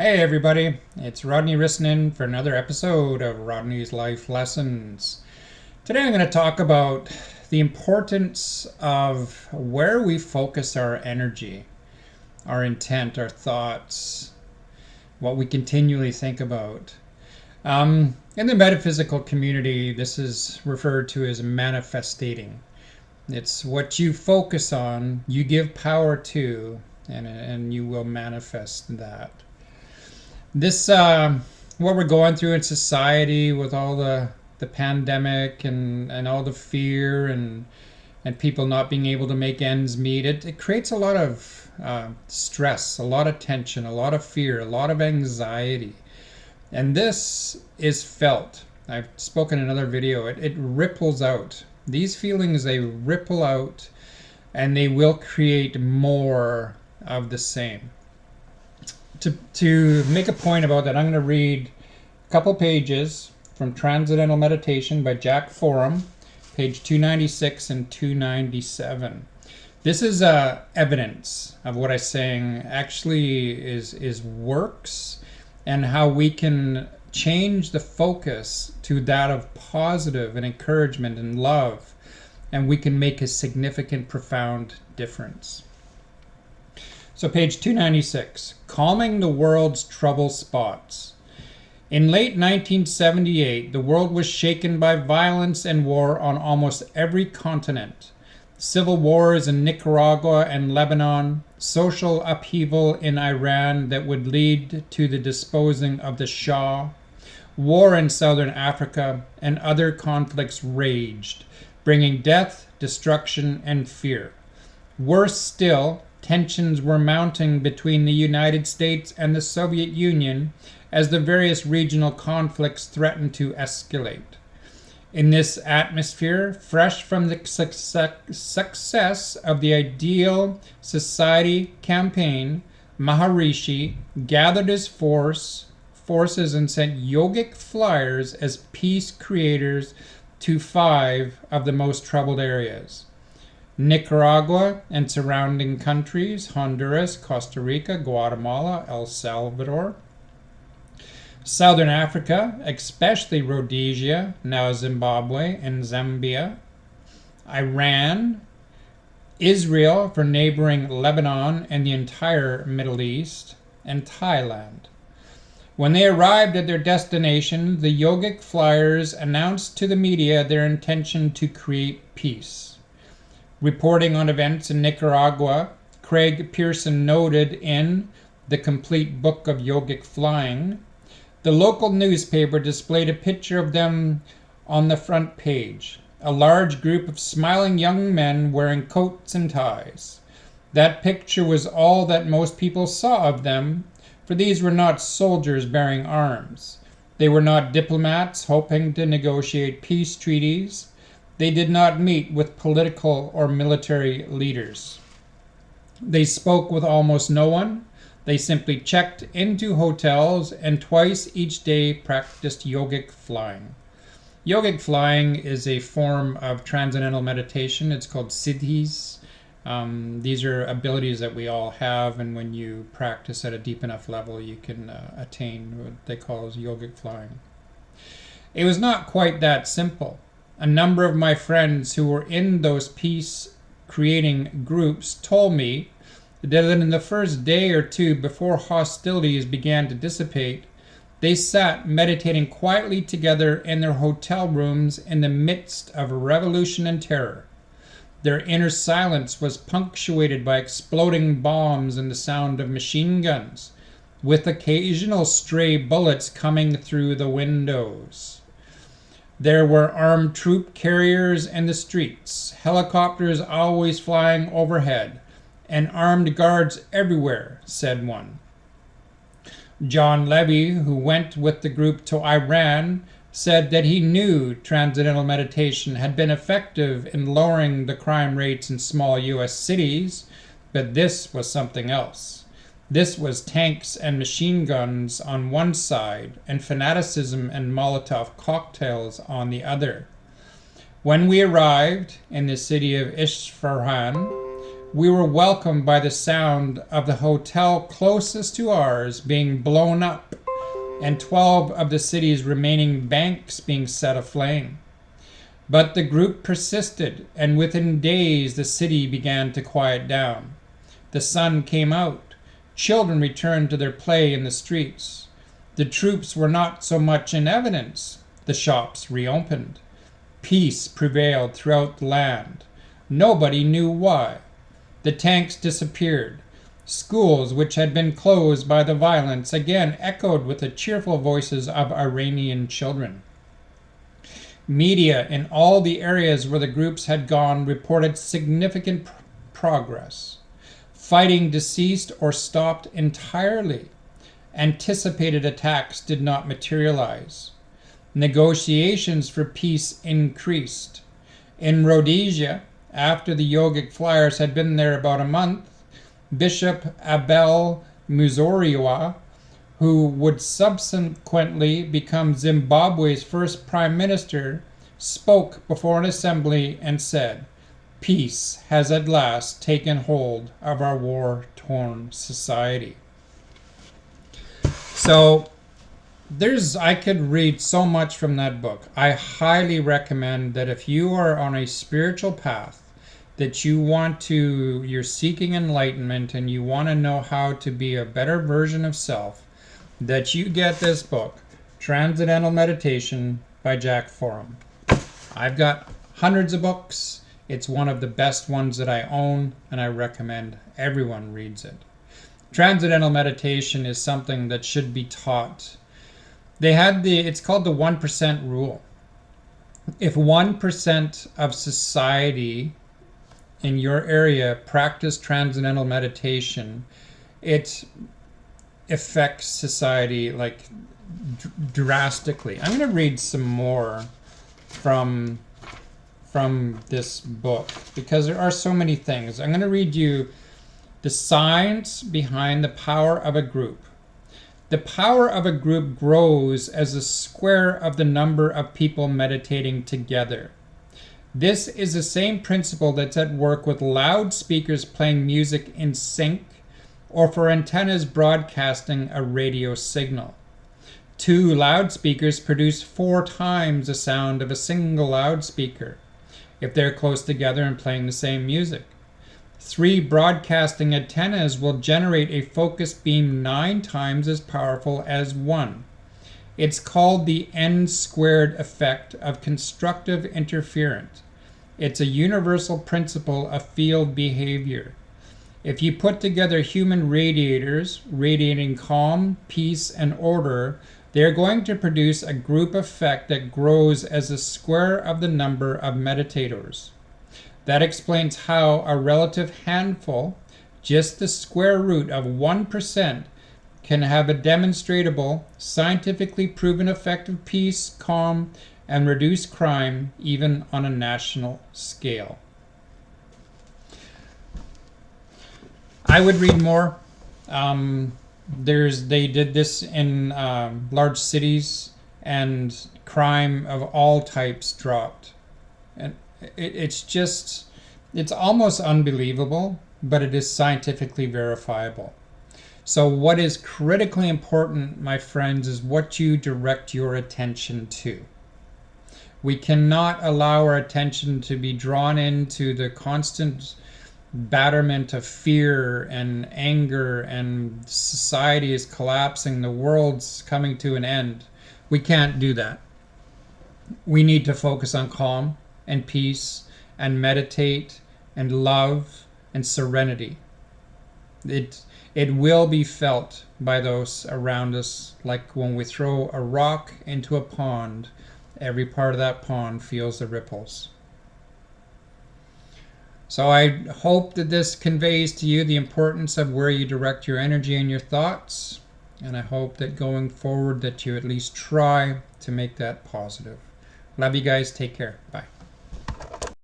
Hey everybody, it's Rodney Rissanen for another episode of Rodney's Life Lessons. Today I'm going to talk about the importance of where we focus our energy, our intent, our thoughts, what we continually think about. In the metaphysical community, this is referred to as manifestating. It's what you focus on, you give power to, and you will manifest that. This what we're going through in society with all the pandemic and all the fear and people not being able to make ends meet, it creates a lot of stress, a lot of tension, a lot of fear, a lot of anxiety. And this is felt. I've spoken in another video. It ripples out. These feelings, they ripple out and they will create more of the same. To make a point about that, I'm going to read a couple pages from Transcendental Meditation by Jack Forum, page 296 and 297. This is evidence of what I'm saying actually is works, and how we can change the focus to that of positive and encouragement and love, and we can make a significant, profound difference. So page 296, Calming the World's Trouble Spots. In late 1978, the world was shaken by violence and war on almost every continent. Civil wars in Nicaragua and Lebanon, social upheaval in Iran that would lead to the disposing of the Shah, war in southern Africa, and other conflicts raged, bringing death, destruction, and fear. Worse still, tensions were mounting between the United States and the Soviet Union as the various regional conflicts threatened to escalate. In this atmosphere, fresh from the success of the Ideal Society campaign, Maharishi gathered his forces and sent yogic flyers as peace creators to 5 of the most troubled areas: Nicaragua and surrounding countries, Honduras, Costa Rica, Guatemala, El Salvador; Southern Africa, especially Rhodesia, now Zimbabwe, and Zambia; Iran; Israel for neighboring Lebanon and the entire Middle East; and Thailand. When they arrived at their destination, the yogic flyers announced to the media their intention to create peace. Reporting on events in Nicaragua, Craig Pearson noted in The Complete Book of Yogic Flying, the local newspaper displayed a picture of them on the front page, a large group of smiling young men wearing coats and ties. That picture was all that most people saw of them, for these were not soldiers bearing arms. They were not diplomats hoping to negotiate peace treaties. They did not meet with political or military leaders. They spoke with almost no one. They simply checked into hotels and twice each day practiced yogic flying. Yogic flying is a form of transcendental meditation. It's called siddhis. These are abilities that we all have, and when you practice at a deep enough level, you can attain what they call as yogic flying. It was not quite that simple. A number of my friends who were in those peace-creating groups told me that in the first day or two before hostilities began to dissipate, they sat meditating quietly together in their hotel rooms in the midst of revolution and terror. Their inner silence was punctuated by exploding bombs and the sound of machine guns, with occasional stray bullets coming through the windows. There were armed troop carriers in the streets, helicopters always flying overhead, and armed guards everywhere, said one. John Levy, who went with the group to Iran, said that he knew transcendental meditation had been effective in lowering the crime rates in small U.S. cities, but this was something else. This was tanks and machine guns on one side and fanaticism and Molotov cocktails on the other. When we arrived in the city of Isfahan, We were welcomed by the sound of the hotel closest to ours being blown up and 12 of the city's remaining banks being set aflame. But the group persisted, and within days the city began to quiet down. The sun came out. Children returned to their play in the streets. The troops were not so much in evidence. The shops reopened. Peace prevailed throughout the land. Nobody knew why. The tanks disappeared. Schools which had been closed by the violence again echoed with the cheerful voices of Iranian children. Media in all the areas where the groups had gone reported significant progress. Fighting deceased or stopped entirely. Anticipated attacks did not materialize. Negotiations for peace increased. In Rhodesia, after the yogic flyers had been there about a month, Bishop Abel Muzorewa, who would subsequently become Zimbabwe's first prime minister, spoke before an assembly and said, "Peace has at last taken hold of our war-torn society." So I could read so much from that book. I highly recommend that if you are on a spiritual path, that you're seeking enlightenment and you want to know how to be a better version of self, that you get this book, Transcendental Meditation by Jack Forum. I've got hundreds of books. It's one of the best ones that I own, and I recommend everyone reads it. Transcendental meditation is something that should be taught. It's called the 1% rule. If 1% of society in your area practice transcendental meditation, it affects society like drastically. I'm going to read some more from this book because there are so many things. I'm going to read you the science behind the power of a group. The power of a group grows as the square of the number of people meditating together. This is the same principle that's at work with loudspeakers playing music in sync, or for antennas broadcasting a radio signal. 2 loudspeakers produce 4 times the sound of a single loudspeaker if they're close together and playing the same music. 3 broadcasting antennas will generate a focused beam 9 times as powerful as 1. It's called the n-squared effect of constructive interference. It's a universal principle of field behavior. If you put together human radiators radiating calm, peace, and order, they're going to produce a group effect that grows as the square of the number of meditators. That explains how a relative handful, just the square root of 1%, can have a demonstrable, scientifically proven effect of peace, calm, and reduced crime, even on a national scale. I would read more. They did this in large cities, and crime of all types dropped. And it's almost unbelievable, but it is scientifically verifiable. So what is critically important, my friends, is what you direct your attention to. We cannot allow our attention to be drawn into the constant batterment of fear and anger, and society is collapsing, the world's coming to an end. We can't do that. We need to focus on calm and peace and meditate and love and serenity. It will be felt by those around us, like when we throw a rock into a pond, every part of that pond feels the ripples. So I hope that this conveys to you the importance of where you direct your energy and your thoughts, and I hope that going forward that you at least try to make that positive. Love you guys. Take care. Bye.